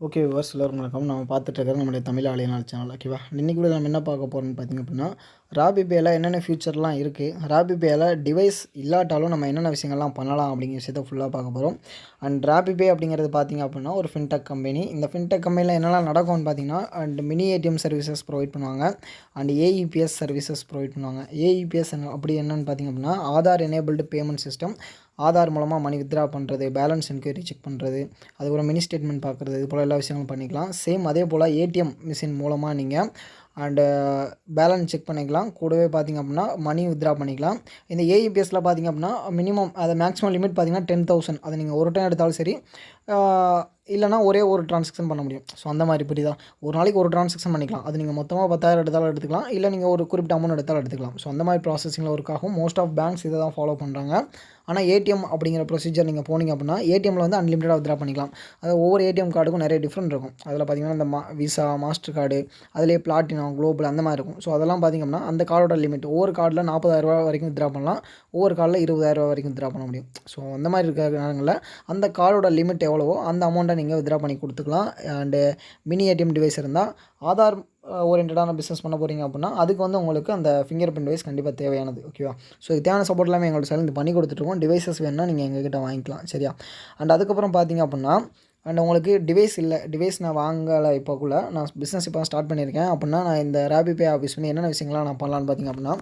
Okay viewers எல்லோருக்கும் வணக்கம். நம்ம பார்த்துட்டு இருக்கிறது நம்முடைய தமிழ் ஆலியனால் சேனல். ஓகேவா, இன்றைக்கி கூட நம்ம என்ன பார்க்க போகிறோம்னு பார்த்திங்க அப்படின்னா, ராபிபேயில் என்னென்ன ஃபியூச்சர்லாம் இருக்குது, ராபிபேயில் டிவைஸ் இல்லாட்டாலும் நம்ம என்னென்ன விஷயங்கள்லாம் பண்ணலாம் அப்படிங்கிற விஷயத்தை ஃபுல்லாக பார்க்க போகிறோம். அண்ட் ராபிபே அப்படிங்கிறது பார்த்திங்க அப்படின்னா ஒரு ஃபின்டெக் கம்பெனி. இந்த ஃபின்டெக் கம்பெனியில் என்னெல்லாம் நடக்கும்னு பார்த்திங்கன்னா, and mini ATM services provide பண்ணுவாங்க, அண்ட் ஏஇபிஎஸ் சர்வீசஸ் ப்ரொவைட் பண்ணுவாங்க. ஏஇபிஎஸ் அப்படி என்னென்னு பார்த்திங்க அப்படின்னா Aadhaar enabled payment system. Aadhaar மூலமாக மணி வித்ட்ரா பண்ணுறது, பேலன்ஸ் என்கொயரி செக் பண்ணுறது, அதுக்கப்புறம் மினி ஸ்டேட்மெண்ட் பார்க்குறது, இது போல் எல்லா விஷயங்களும் பண்ணிக்கலாம். சேம் அதே போல் ஏடிஎம் மிஷின் மூலமாக நீங்கள் அண்டு பேலன்ஸ் செக் பண்ணிக்கலாம். கூடவே பார்த்திங்க அப்படின்னா மணி வித்ட்ரா பண்ணிக்கலாம். இந்த ஏஇபிஎஸ்சில் பார்த்திங்க அப்படின்னா மினிமம் அதை மேக்ஸிமம் லிமிட் பார்த்திங்கன்னா 10,000. அதை நீங்கள் ஒரு டைம் எடுத்தாலும் சரி, இல்லைனா ஒரே ஒரு ட்ரான்சாக்ஷன் பண்ண முடியும். ஸோ அந்த மாதிரி புரியுதா, ஒரு நாளைக்கு ஒரு ட்ரான்சாக்ஷன் பண்ணிக்கலாம். அது நீங்கள் மொத்தமாக 10,000 எடுத்தாலும் எடுத்துக்கலாம், இல்லை நீங்கள் ஒரு குறிப்பிட்ட அமௌண்ட் எடுத்தாலும் எடுத்துக்கலாம். ஸோ அந்த மாதிரி ப்ராசஸிங்கில் ஒர்க் ஆகும். மோஸ்ட் ஆஃப் பேங்க்ஸ் இதை தான் ஃபாலோ பண்ணுறாங்க. ஆனால் ஏடிஎம் அப்படிங்கிற ப்ரொசீஜர் நீங்கள் போனீங்க அப்படின்னா ஏடிஎம்மில் வந்து அன்லிமிட்டடாக வித்ட்ரா பண்ணிக்கலாம். அது ஒவ்வொரு ஏடிஎம் கார்டுக்கும் நிறைய டிஃப்ரெண்ட் இருக்கும். அதில் பார்த்திங்கன்னா இந்த விசா, மாஸ்டர் கார்டு, அதிலே பிளாட்டினம், குளோபல் அந்த மாதிரி இருக்கும். ஸோ அதெல்லாம் பார்த்திங்க அப்படின்னா அந்த கார்டோட லிமிட் ஒவ்வொரு கார்டில் 40,000 வரைக்கும் வித்ட்ரா பண்ணலாம், ஒவ்வொரு கார்டில் 20,000 வரைக்கும் வித்ட்ரா பண்ண முடியும். ஸோ அந்த மாதிரி இருக்கிற நேரங்களில் அந்த கார்டோட லிமிட் எவ்வளவோ அந்த அமௌண்ட்டை நீங்கள் வித்ட்ரா பண்ணி கொடுத்துக்கலாம். அண்டு மினி ஏடிஎம் டிவைஸ் இருந்தால் ஆதார் ஓரியன்டான பிஸ்னஸ் பண்ண போகிறீங்க அப்படின்னா அதுக்கு வந்து உங்களுக்கு அந்த ஃபிங்கர் பிரிண்ட் டிவைஸ் கண்டிப்பாக தேவையானது. ஓகேவா, ஸோ இது தேவையான சப்போர்ட் எல்லாமே எங்களோட சேர்ந்து பண்ணி கொடுத்துட்ருக்கோம். டிவைசஸ் வேணுன்னா நீங்கள் எங்ககிட்ட வாங்கிக்கலாம். சரியா, அண்ட் அதுக்கப்புறம் பார்த்திங்க அப்படின்னா அண்ட் உங்களுக்கு டிவைஸ் நான் வாங்கலை. இப்போக்குள்ளே நான் பிஸ்னஸ் இப்போ ஸ்டார்ட் பண்ணியிருக்கேன் அப்படின்னா நான் இந்த ராபிபே ஆஃபீஸ் வந்து என்னென்ன விஷயங்கள்லாம் நான் பண்ணலான்னு பார்த்திங்க அப்படின்னா,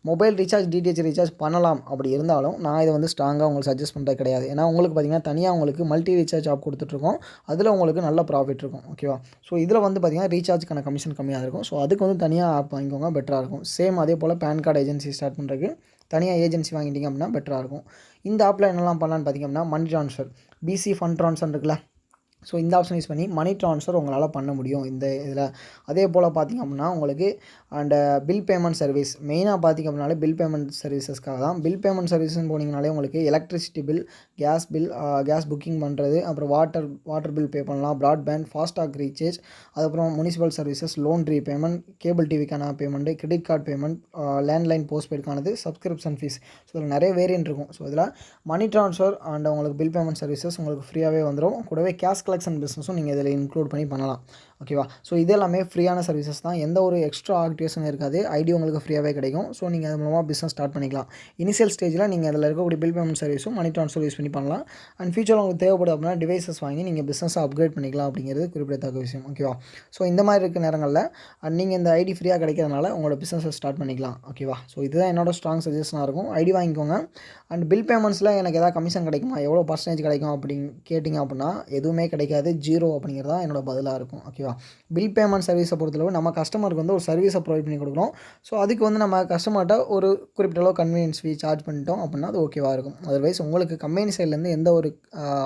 மொபைல் ரீசார்ஜ், டிடிஹெச் ரீசார்ஜ் பண்ணலாம். அப்படி இருந்தாலும் நான் இதை வந்து ஸ்ட்ராங்காக உங்களுக்கு சஜஸ்ட் பண்ணுறது கிடையாது. ஏன்னா உங்களுக்கு பார்த்திங்கன்னா தனியாக உங்களுக்கு மல்டி ரீசார்ஜ் ஆப் கொடுத்துட்ருக்கோம். அதில் உங்களுக்கு நல்ல ப்ராஃபிட் இருக்கும். ஓகேவா, ஸோ இதில் வந்து பார்த்திங்கன்னா ரீசார்ஜுக்கான கமிஷன் கம்மியாக இருக்கும். ஸோ அதுக்கு வந்து தனியாக ஆப் வாங்கிக்கோங்க, பெட்டராக இருக்கும். சேம் அதே போல் பேன் கார்டு ஏஜென்சி ஸ்டார்ட் பண்ணுறதுக்கு தனியாக ஏஜென்சி வாங்கிட்டீங்க அப்படின்னா பெட்டராக இருக்கும். இந்த ஆப்பில் என்னெல்லாம் பண்ணலான்னு பார்த்திங்க அப்படின்னா, money transfer, PC fund transfer இருக்குல்ல, ஸோ இந்த ஆப்ஷன் யூஸ் பண்ணி மணி ட்ரான்ஸ்ஃபர் உங்களால் பண்ண முடியும் இந்த இதில். அதே போல் பார்த்திங்க அப்படின்னா உங்களுக்கு அண்டு பில் பேமெண்ட் சர்வீஸ், மெயினாக பார்த்திங்க அப்படின்னாலே பில் பேமெண்ட் சர்வீசஸ்க்காக தான். பில் பேமெண்ட் சர்வீஸ்னு போனீங்கனாலே உங்களுக்கு electricity bill, gas bill, gas booking பண்ணுறது, அப்புறம் வாட்டர் பில் பே பண்ணலாம், ப்ராட்பேண்ட், ஃபாஸ்டாக் ரீசார்ஜ், அதுக்கப்புறம் municipal services, loan repayment, cable டிவிக்கான payment, credit card payment, landline போஸ்ட்பெய்டுக்கானது, சப்ஸ்கிரிப்ஷன் ஃபீஸ். ஸோ இதில் நிறைய வேரியன்ட் இருக்கும். ஸோ இதில் மணி ட்ரான்ஸ்ஃபர் அண்ட் உங்களுக்கு பில் பேமெண்ட் சர்வீசஸ் உங்களுக்கு ஃப்ரீயாகவே வந்துடும். கூடவே கேஷ் கலெக்ஷன் பிஸ்னஸும் நீங்கள் இதில் இன்க்ளூட் பண்ணி பண்ணலாம். ஓகேவா, ஸோ இது எல்லாமே ஃப்ரீயான சர்வீசஸ் தான். எந்த ஒரு எக்ஸ்ட்ரா ஆக்டிவேஷன் இருக்காது. ஐடி உங்களுக்கு ஃப்ரீயாகவே கிடைக்கும். ஸோ நீங்கள் அது மூலமாக பிஸ்னஸ் ஸ்டார்ட் பண்ணிக்கலாம். இனிஷியல் ஸ்டேஜில் நீங்கள் அதில் இருக்கக்கூடிய பில் பேமெண்ட் சர்வீஸும் மணி ட்ரான்ஸ்ஃபர் யூஸ் பண்ணி பண்ணலாம். அண்ட் ஃபியூச்சரில் உங்களுக்கு தேவைப்படும் அப்படின்னா டிவைசஸ் வாங்கி நீங்கள் பிஸ்னஸை அப்கிரேட் பண்ணிக்கலாம் அப்படிங்கிறது குறிப்பிடத்தக்க விஷயம். ஓகேவா, ஸோ இந்த மாதிரி இருக்க நேரங்களில் நீங்கள் இந்த ஐடி ஃப்ரீயாக கிடைக்கிறதுனால உங்களோட பிஸ்னஸை ஸ்டார்ட் பண்ணிக்கலாம். ஓகேவா, ஸோ இதுதான் என்னோட ஸ்ட்ராங் சஜஷனாக இருக்கும். ஐடி வாங்கிக்கோங்க. அண்ட் பில் பேமெண்ட்ஸில் எனக்கு எதாவது கமிஷன் கிடைக்குமா, எவ்வளோ பர்சன்டேஜ் கிடைக்கும் அப்படின்னு கேட்டிங்க அப்படின்னா எதுவுமே கிடைக்காது, 0 அப்படிங்கிறது தான் என்னோட பதிலாக இருக்கும். ஓகேவா, பில் பேமெண்ட் சர்வீஸை பொறுத்தளவு நம்ம கஸ்டமருக்கு வந்து ஒரு சர்வீஸை ப்ரொவைட் பண்ணி கொடுக்குறோம். ஸோ அதுக்கு வந்து நம்ம கஸ்டமர்கிட்ட ஒரு குறிப்பிட்ட அளவு கன்வீனியன்ஸ் ஃபீ சார்ஜ் பண்ணிட்டோம் அப்படின்னா அது ஓகேவாக இருக்கும். அதர்வைஸ் உங்களுக்கு கம்பெனி சைட்லேருந்து எந்த ஒரு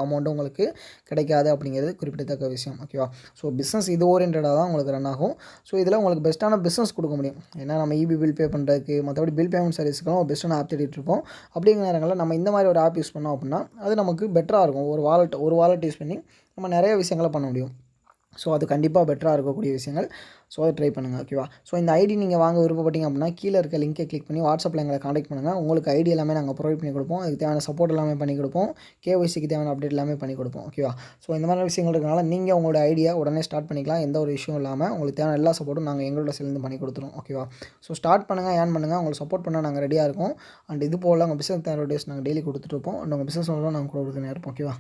அமௌண்ட்டும் உங்களுக்கு கிடைக்காது அப்படிங்கிறது குறிப்பிடத்தக்க விஷயம். ஓகேவா, ஸோ பிஸ்னஸ் இது ஓரியன்டாக தான் உங்களுக்கு ரன் ஆகும். ஸோ இதில் உங்களுக்கு பெஸ்ட்டான பிஸ்னஸ் கொடுக்க முடியும். ஏன்னா நம்ம இபி பில் பே பண்ணுறதுக்கு மற்றபடி பில் பேமெண்ட் சர்வீஸ்க்கெல்லாம் ஒரு பெஸ்ட்டான ஆப் தேடிட்டு இருப்போம். அப்படிங்கிற நேரங்களில் நம்ம இந்த மாதிரி ஒரு ஆப் யூஸ் பண்ணோம் அப்படின்னா அது நமக்கு பெட்டராக இருக்கும். ஒரு வாலெட் யூஸ் பண்ணி நம்ம நிறைய விஷயங்களை பண்ண முடியும். ஸோ அது கண்டிப்பாக பெட்டராக இருக்கக்கூடிய விஷயங்கள். ஸோ அதை ட்ரை பண்ணுங்கள். ஓகேவா, ஸோ இந்த ஐடி நீங்கள் வாங்க விருப்பப்பட்டீங்க அப்படின்னா கீழே இருக்க லிங்கை கிளிக் பண்ணி வாட்ஸ்அப்பில் எங்களை காண்டாக்ட் பண்ணுங்கள். உங்களுக்கு ஐடி எல்லாமே நாங்கள் ப்ரொவைட் பண்ணி கொடுப்போம். அதுக்கு தேவையான சப்போர்ட் எல்லாமே பண்ணி கொடுப்போம். கேஒய்சிக்கு தேவையான அப்டேட் எல்லாமே பண்ணி கொடுப்போம். ஓகேவா, ஸோ இந்த மாதிரி விஷயங்கள் இருக்கனால நீங்கள் உங்களோட ஐடியா உடனே ஸ்டார்ட் பண்ணிக்கலாம். எந்த ஒரு இஷ்யூ இல்லாமல் உங்களுக்கு தேவையான எல்லா சப்போர்ட்டும் நாங்கள் எங்களோட சைட்லேருந்து பண்ணி கொடுத்துருவோம். ஓகேவா, ஸோ ஸ்டார்ட் பண்ணுங்கள், ஏர்ன் பண்ணுங்கள். உங்களுக்கு சப்போர்ட் பண்ண நாங்கள் ரெடியாக இருக்கோம். அண்ட் இது போல் உங்கள் பிஸ்னஸ் தேவையான நாங்கள் டெய்லி கொடுத்துட்டு இருப்போம். அண்ட் உங்கள் பிஸ்னஸ் நாங்கள் கொடுக்குறதுனே இருப்போம். ஓகேவா.